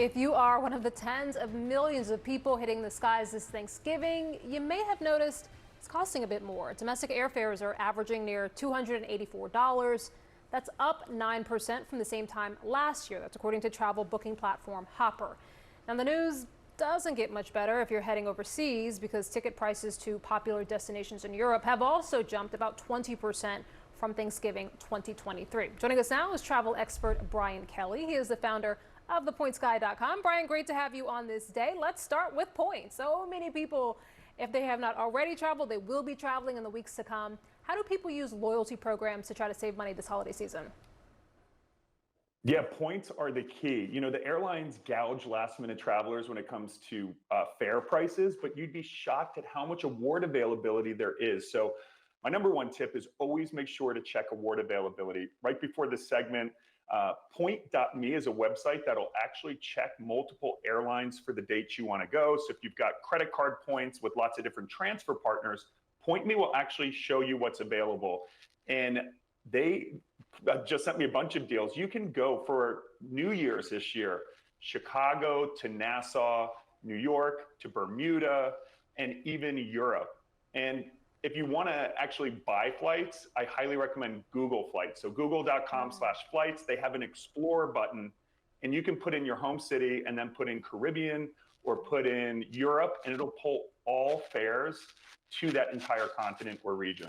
If you are one of the tens of millions of people hitting the skies this Thanksgiving, you may have noticed it's costing a bit more. Domestic airfares are averaging near $284. That's up 9% from the same time last year. That's according to travel booking platform Hopper. Now, the news doesn't get much better if you're heading overseas because ticket prices to popular destinations in Europe have also jumped about 20% from Thanksgiving 2023. Joining us now is travel expert Brian Kelly. He is the founder of thepointsguy.com. Brian, great to have you on this day. Let's start with points. So many people, if they have not already traveled, they will be traveling in the weeks to come. How do people use loyalty programs to try to save money this holiday season? Yeah, points are the key. You know, the airlines gouge last-minute travelers when it comes to fare prices, but you'd be shocked at how much award availability there is. So my number one tip is always make sure to check award availability. Right before this segment, point.me is a website that'll actually check multiple airlines for the dates you want to go. So if you've got credit card points with lots of different transfer partners, Point.me will actually show you what's available. And they just sent me a bunch of deals. You can go for New Year's this year, Chicago to Nassau, New York to Bermuda, and even Europe. And if you want to actually buy flights, I highly recommend Google Flights. So google.com/flights, they have an explore button and you can put in your home city and then put in Caribbean or put in Europe and it'll pull all fares to that entire continent or region.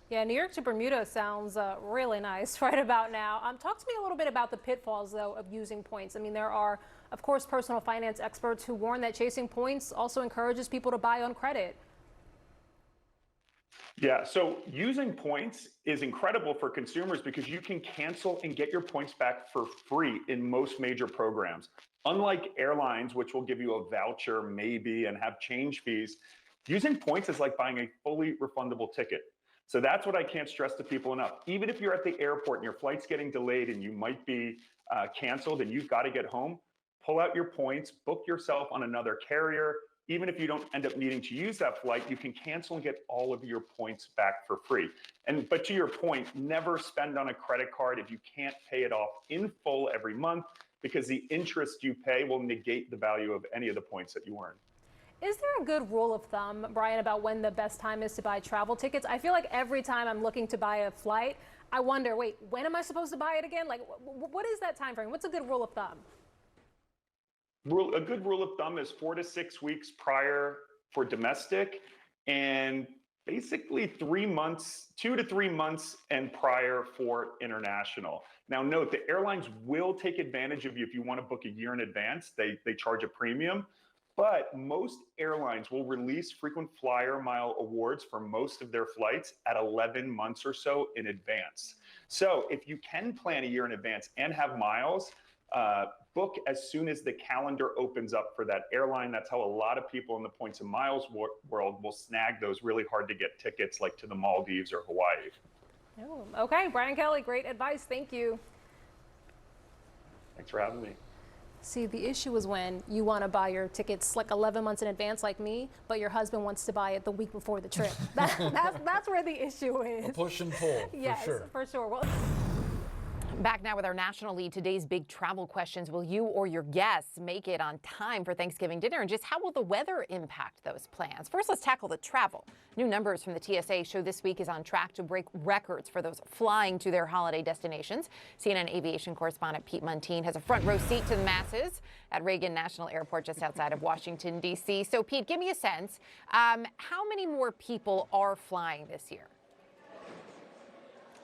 Yeah, New York to Bermuda sounds really nice right about now. Talk to me a little bit about the pitfalls, though, of using points. I mean, there are, of course, personal finance experts who warn that chasing points also encourages people to buy on credit. Yeah, so using points is incredible for consumers because you can cancel and get your points back for free in most major programs. Unlike airlines, which will give you a voucher maybe and have change fees, using points is like buying a fully refundable ticket. So that's what I can't stress to people enough. Even if you're at the airport and your flight's getting delayed and you might be canceled and you've got to get home, pull out your points, book yourself on another carrier. Even if you don't end up needing to use that flight, you can cancel and get all of your points back for free. But to your point, never spend on a credit card if you can't pay it off in full every month because the interest you pay will negate the value of any of the points that you earn. Is there a good rule of thumb, Brian, about when the best time is to buy travel tickets? I feel like every time I'm looking to buy a flight, I wonder, wait, when am I supposed to buy it again? Like, what is that time frame? What's a good rule of thumb? A good rule of thumb is 4 to 6 weeks prior for domestic and basically 3 months, 2 to 3 months and prior for international. Now note, the airlines will take advantage of you if you want to book a year in advance. They charge a premium. But most airlines will release frequent flyer mile awards for most of their flights at 11 months or so in advance. So if you can plan a year in advance and have miles, book as soon as the calendar opens up for that airline. That's how a lot of people in the points and miles world will snag those really hard to get tickets like to the Maldives or Hawaii. Oh, okay, Brian Kelly, great advice. Thank you. Thanks for having me. See, the issue is when you want to buy your tickets like 11 months in advance like me, but your husband wants to buy it the week before the trip. That's where the issue is. A push and pull, yes, for sure. For sure. Well, back now with our national lead, today's big travel questions. Will you or your guests make it on time for Thanksgiving dinner? And just how will the weather impact those plans? First, let's tackle the travel. New numbers from the TSA show this week is on track to break records for those flying to their holiday destinations. CNN aviation correspondent Pete Muntean has a front row seat to the masses at Reagan National Airport just outside of Washington, D.C. So, Pete, give me a sense. How many more people are flying this year?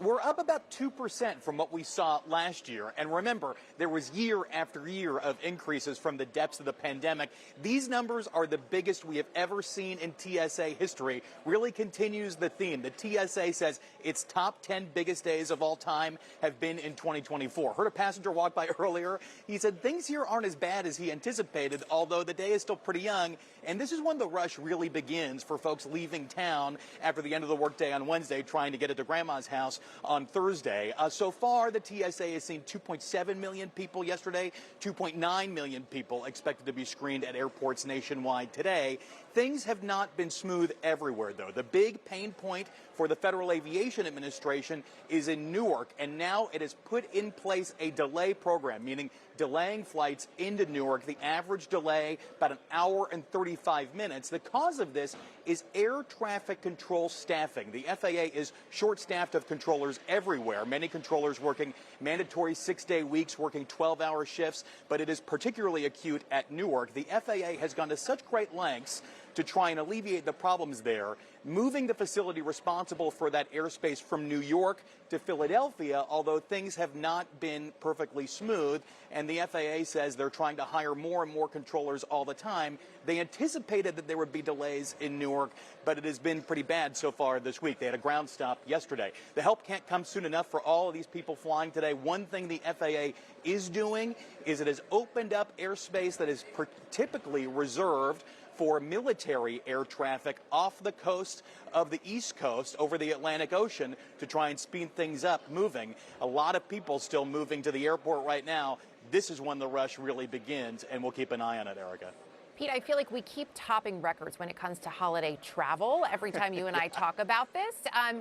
We're up about 2% from what we saw last year. And remember, there was year after year of increases from the depths of the pandemic. These numbers are the biggest we have ever seen in TSA history. Really continues the theme. The TSA says its top 10 biggest days of all time have been in 2024. Heard a passenger walk by earlier. He said things here aren't as bad as he anticipated, although the day is still pretty young. And this is when the rush really begins for folks leaving town after the end of the workday on Wednesday, trying to get into grandma's house on Thursday. So far, the TSA has seen 2.7 million people yesterday, 2.9 million people expected to be screened at airports nationwide today. Things have not been smooth everywhere, though. The big pain point for the Federal Aviation Administration is in Newark, and now it has put in place a delay program, meaning delaying flights into Newark. The average delay, about an hour and 35 minutes. The cause of this is air traffic control staffing. The FAA is short-staffed of controllers everywhere, many controllers working mandatory 6-day weeks, working 12-hour shifts, but it is particularly acute at Newark. The FAA has gone to such great lengths to try and alleviate the problems there, moving the facility responsible for that airspace from New York to Philadelphia, although things have not been perfectly smooth, and the FAA says they're trying to hire more and more controllers all the time. They anticipated that there would be delays in Newark, but it has been pretty bad so far this week. They had a ground stop yesterday. The help can't come soon enough for all of these people flying today. One thing the FAA is doing is it has opened up airspace that is typically reserved for military air traffic off the coast of the East Coast over the Atlantic Ocean to try and speed things up moving. A lot of people still moving to the airport right now. This is when the rush really begins, and we'll keep an eye on it, Erica. Pete, I feel like we keep topping records when it comes to holiday travel every time you and I talk about this.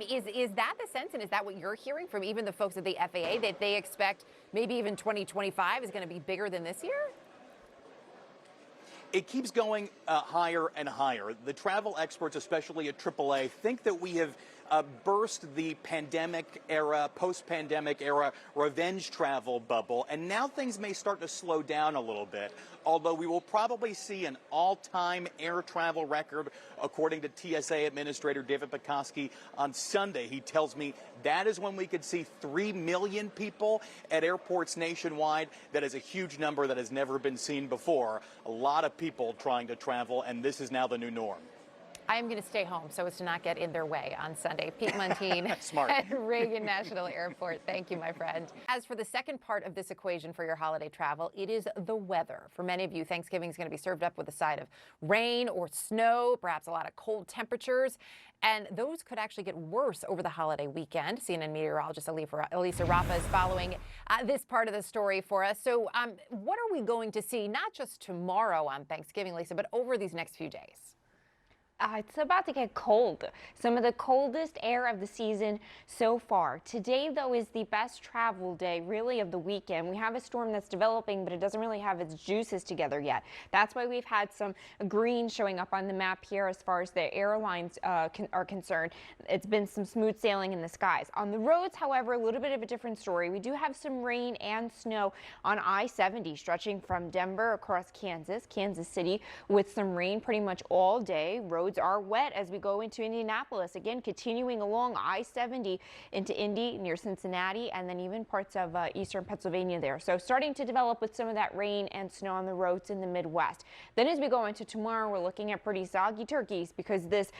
Is that the sense, and is that what you're hearing from even the folks at the FAA, that they expect maybe even 2025 is going to be bigger than this year? It keeps going higher and higher. The travel experts, especially at AAA, think that we have burst the pandemic era, post-pandemic era revenge travel bubble, and now things may start to slow down a little bit, although we will probably see an all-time air travel record, according to TSA Administrator David Pekoski on Sunday. He tells me that is when we could see 3 million people at airports nationwide. That is a huge number that has never been seen before. A lot of people trying to travel, and this is now the new norm. I am going to stay home so as to not get in their way on Sunday. Pete Muntean Smart. at Reagan National Airport. Thank you, my friend. As for the second part of this equation for your holiday travel, it is the weather. For many of you, Thanksgiving is going to be served up with a side of rain or snow, perhaps a lot of cold temperatures. And those could actually get worse over the holiday weekend. CNN meteorologist Elisa Raffa is following this part of the story for us. So what are we going to see, not just tomorrow on Thanksgiving, Lisa, but over these next few days? It's about to get cold. Some of the coldest air of the season so far. Today, though, is the best travel day, really, of the weekend. We have a storm that's developing, but it doesn't really have its juices together yet. That's why we've had some green showing up on the map here as far as the airlines are concerned. It's been some smooth sailing in the skies. On the roads, however, a little bit of a different story. We do have some rain and snow on I-70 stretching from Denver across Kansas City, with some rain pretty much all day. Roads are wet as we go into Indianapolis. Again, continuing along I-70 into Indy near Cincinnati, and then even parts of eastern Pennsylvania there. So starting to develop with some of that rain and snow on the roads in the Midwest. Then as we go into tomorrow, we're looking at pretty soggy turkeys because this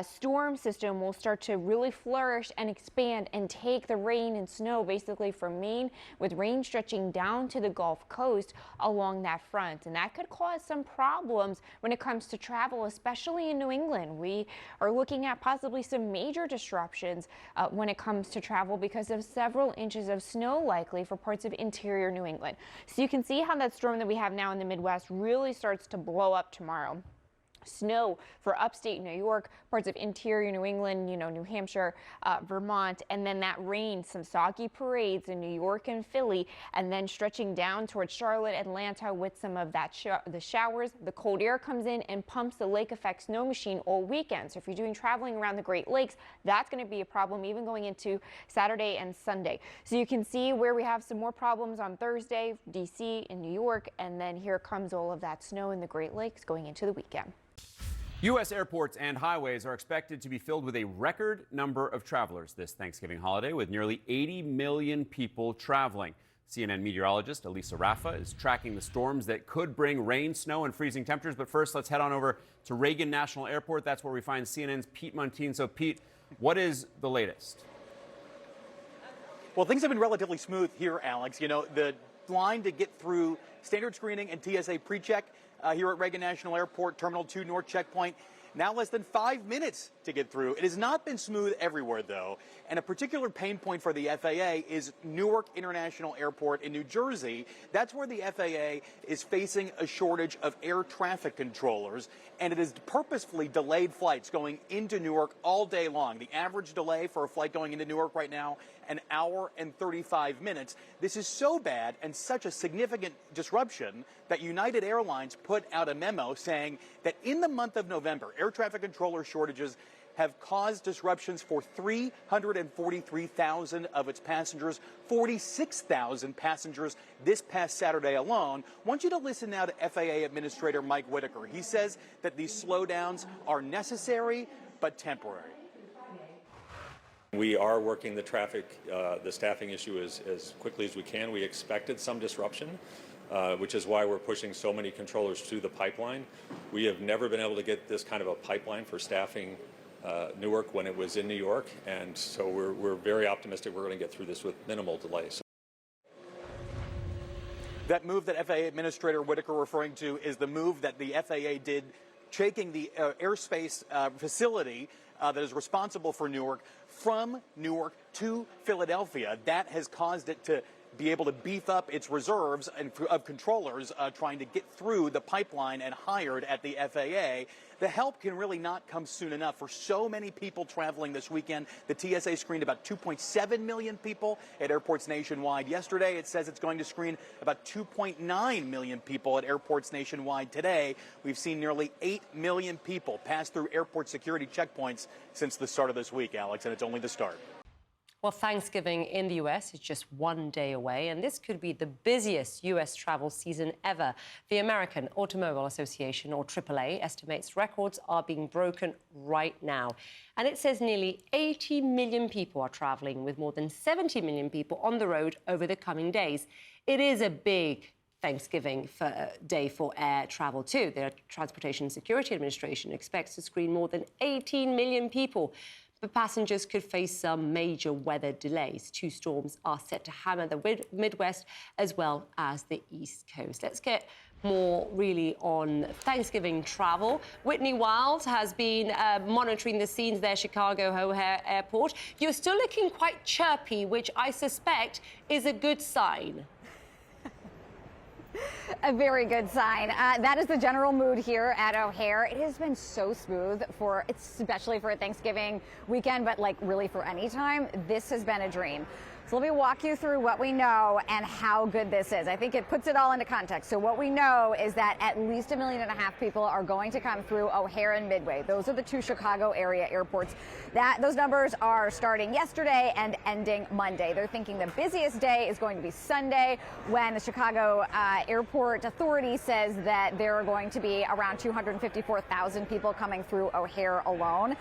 storm system will start to really flourish and expand and take the rain and snow basically from Maine, with rain stretching down to the Gulf Coast along that front. And that could cause some problems when it comes to travel, especially in New England. We are looking at possibly some major disruptions when it comes to travel because of several inches of snow likely for parts of interior New England. So you can see how that storm that we have now in the Midwest really starts to blow up tomorrow. Snow for upstate New York, parts of interior New England, New Hampshire, Vermont, and then that rain, some soggy parades in New York and Philly, and then stretching down towards Charlotte, Atlanta with some of that the showers. The cold air comes in and pumps the lake effect snow machine all weekend. So if you're doing traveling around the Great Lakes, that's going to be a problem even going into Saturday and Sunday. So you can see where we have some more problems on Thursday, DC and New York, and then here comes all of that snow in the Great Lakes going into the weekend. U.S. airports and highways are expected to be filled with a record number of travelers this Thanksgiving holiday, with nearly 80 million people traveling. CNN meteorologist Elisa Raffa is tracking the storms that could bring rain, snow, and freezing temperatures. But first, let's head on over to Reagan National Airport. That's where we find CNN's Pete Muntean. So, Pete, what is the latest? Well, things have been relatively smooth here, Alex. The line to get through standard screening and TSA pre-check here at Reagan National Airport, Terminal 2 North Checkpoint, now less than 5 minutes to get through. It has not been smooth everywhere, though, and a particular pain point for the FAA is Newark International Airport in New Jersey. That's where the FAA is facing a shortage of air traffic controllers, and it has purposefully delayed flights going into Newark all day long. The average delay for a flight going into Newark right now, an hour and 35 minutes. This is so bad and such a significant disruption that United Airlines put out a memo saying that in the month of November, air traffic controller shortages have caused disruptions for 343,000 of its passengers, 46,000 passengers this past Saturday alone. I want you to listen now to FAA Administrator Mike Whitaker. He says that these slowdowns are necessary but temporary. We are working the staffing issue as quickly as we can. We expected some disruption, which is why we're pushing so many controllers through the pipeline. We have never been able to get this kind of a pipeline for staffing Newark when it was in New York, and so we're very optimistic we're going to get through this with minimal delays. That move that FAA Administrator Whitaker referring to is the move that the FAA did, taking the airspace facility that is responsible for Newark from Newark to Philadelphia. That has caused it to be able to beef up its reserves of controllers trying to get through the pipeline and hired at the FAA. The help can really not come soon enough for so many people traveling this weekend. The TSA screened about 2.7 million people at airports nationwide yesterday. It says it's going to screen about 2.9 million people at airports nationwide today. We've seen nearly 8 million people pass through airport security checkpoints since the start of this week, Alex, and it's only the start. Well, Thanksgiving in the U.S. is just one day away, and this could be the busiest U.S. travel season ever. The American Automobile Association, or AAA, estimates records are being broken right now. And it says nearly 80 million people are traveling, with more than 70 million people on the road over the coming days. It is a big Thanksgiving day for air travel, too. The Transportation Security Administration expects to screen more than 18 million people. But passengers could face some major weather delays. 2 storms are set to hammer the Midwest as well as the East Coast. Let's get more really on Thanksgiving travel. Whitney Wild has been monitoring the scenes there, Chicago O'Hare Airport. You're still looking quite chirpy, which I suspect is a good sign. A very good sign. That is the general mood here at O'Hare. It has been so smooth especially for a Thanksgiving weekend, but like really for any time. This has been a dream. So let me walk you through what we know and how good this is. I think it puts it all into context. So what we know is that at least 1.5 million people are going to come through O'Hare and Midway. Those are the 2 Chicago area airports. Those numbers are starting yesterday and ending Monday. They're thinking the busiest day is going to be Sunday, when the Chicago Airport Authority says that there are going to be around 254,000 people coming through O'Hare alone.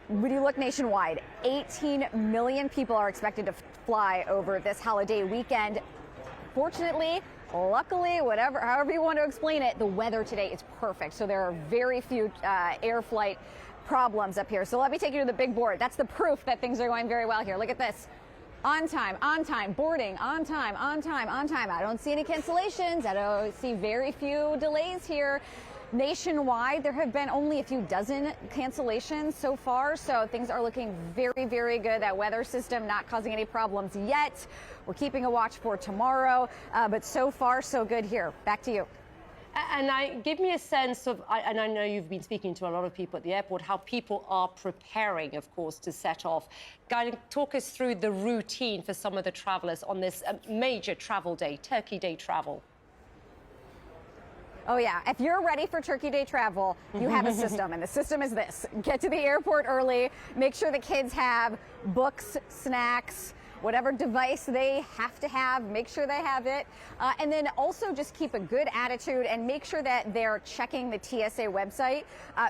When you look nationwide, 18 million people are expected to fly over this holiday weekend. Fortunately, luckily, however you want to explain it, the weather today is perfect. So there are very few air flight problems up here. So let me take you to the big board. That's the proof that things are going very well here. Look at this. On time, boarding, on time. I don't see any cancellations. I don't see very few delays here. Nationwide, there have been only a few dozen cancellations so far, so things are looking very, very good. That weather system not causing any problems yet. We're keeping a watch for tomorrow, but so far, so good here. Back to you. And give me a sense of, and I know you've been speaking to a lot of people at the airport, how people are preparing, of course, to set off. Talk us through the routine for some of the travelers on this major travel day, Turkey Day travel. Oh, yeah. If you're ready for Turkey Day travel, you have a system, and the system is this. Get to the airport early, make sure the kids have books, snacks, whatever device they have to have, make sure they have it. And then also just keep a good attitude and make sure that they're checking the TSA website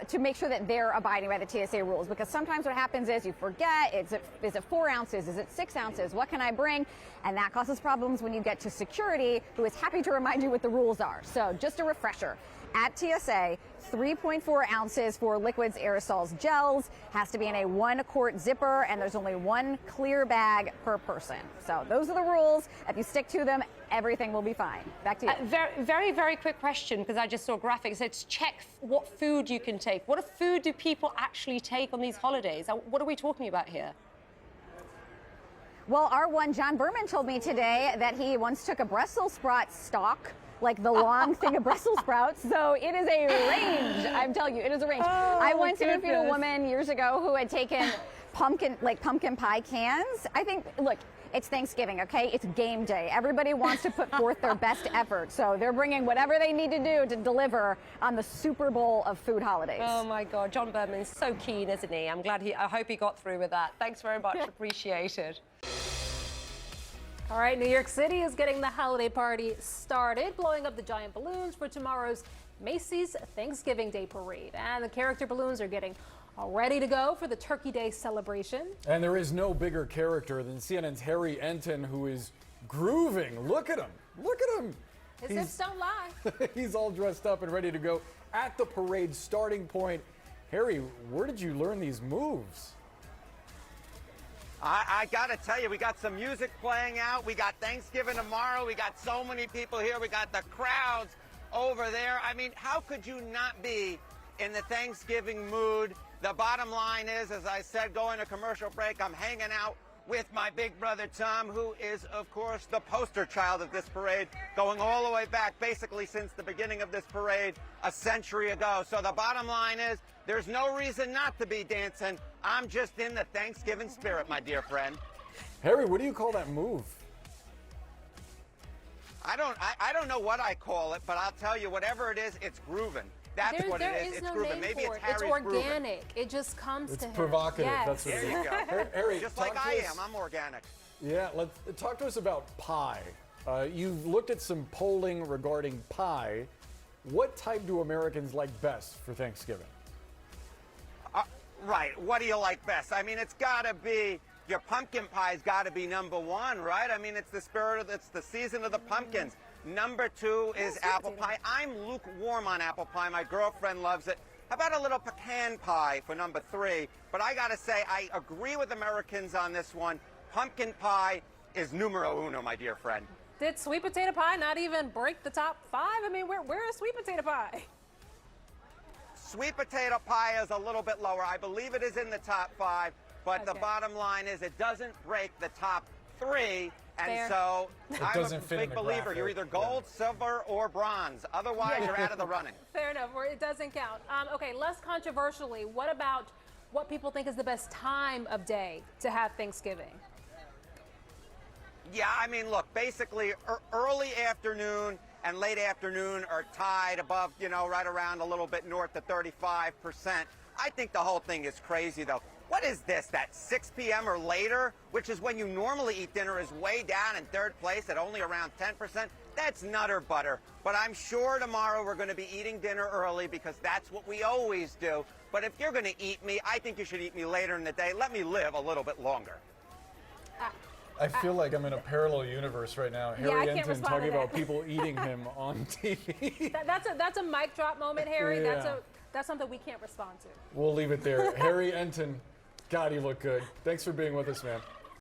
to make sure that they're abiding by the TSA rules. Because sometimes what happens is you forget, is it 4 ounces? Is it 6 ounces? What can I bring? And that causes problems when you get to security, who is happy to remind you what the rules are. So just a refresher. At TSA, 3.4 ounces for liquids, aerosols, gels, has to be in a 1-quart zipper, and there's only 1 clear bag per person. So those are the rules. If you stick to them, everything will be fine. Back to you. Very, very quick question, because I just saw graphics. It's check what food you can take. What food do people actually take on these holidays? What are we talking about here? Well, our one, John Berman, told me today that he once took a Brussels sprout stalk, like the long thing of Brussels sprouts. So it is a range. I'm telling you, it is a range. I once interviewed a woman years ago who had taken pumpkin pie cans. I think, look, it's Thanksgiving, okay? It's game day. Everybody wants to put forth their best effort. So they're bringing whatever they need to do to deliver on the Super Bowl of food holidays. Oh my God, John Berman's so keen, isn't he? I hope he got through with that. Thanks very much, appreciated. All right, New York City is getting the holiday party started, blowing up the giant balloons for tomorrow's Macy's Thanksgiving Day Parade. And the character balloons are getting all ready to go for the Turkey Day celebration. And there is no bigger character than CNN's Harry Enton, who is grooving. Look at him. Look at him. His hips don't lie. He's all dressed up and ready to go at the parade starting point. Harry, where did you learn these moves? I gotta tell you, we got some music playing out. We got Thanksgiving tomorrow. We got so many people here. We got the crowds over there. I mean, how could you not be in the Thanksgiving mood? The bottom line is, as I said, going to commercial break, I'm hanging out with my big brother Tom, who is, of course, the poster child of this parade, going all the way back, basically since the beginning of this parade a century ago. So the bottom line is, there's no reason not to be dancing. I'm just in the Thanksgiving spirit, my dear friend. Harry, what do you call that move? I don't know what I call it, but I'll tell you, whatever it is, it's grooving. That's what it is. It's no grooving. name Maybe for it's it. Harry's It's organic. grooving. It just comes to him. It's provocative. Yes. That's what it is. There you go. Harry, Just like I am. I'm organic. Yeah, let's talk to us about pie. You've looked at some polling regarding pie. What type do Americans like best for Thanksgiving? Right. What do you like best? I mean, it's got to be your pumpkin pie's got to be number one, right? I mean, it's the spirit of it's the season of the pumpkins. Number two is apple pie. I'm lukewarm on apple pie. My girlfriend loves it. How about a little pecan pie for number three? But I got to say, I agree with Americans on this one. Pumpkin pie is numero uno, my dear friend. Did sweet potato pie not even break the top 5? I mean, where is sweet potato pie? Sweet potato pie is a little bit lower. I believe it is in the top 5, but the Okay. bottom line is it doesn't break the top 3. And Fair. so I'm a doesn't fit in big the believer. graphic. You're either gold, silver, or bronze. Otherwise, you're out of the running. Fair enough. It doesn't count. Okay, less controversially, what about what people think is the best time of day to have Thanksgiving? Yeah, I mean, look, basically early afternoon and late afternoon are tied above, right around a little bit north of 35%. I think the whole thing is crazy, though. What is this, that 6 p.m. or later, which is when you normally eat dinner, is way down in third place at only around 10%? That's nutter butter. But I'm sure tomorrow we're going to be eating dinner early because that's what we always do. But if you're going to eat me, I think you should eat me later in the day. Let me live a little bit longer. I feel like I'm in a parallel universe right now. I Harry can't Enton respond talking to that. about people eating him on TV. That's a mic drop moment, Harry. Yeah. That's something we can't respond to. We'll leave it there. Harry Enton, God, you look good. Thanks for being with us, man.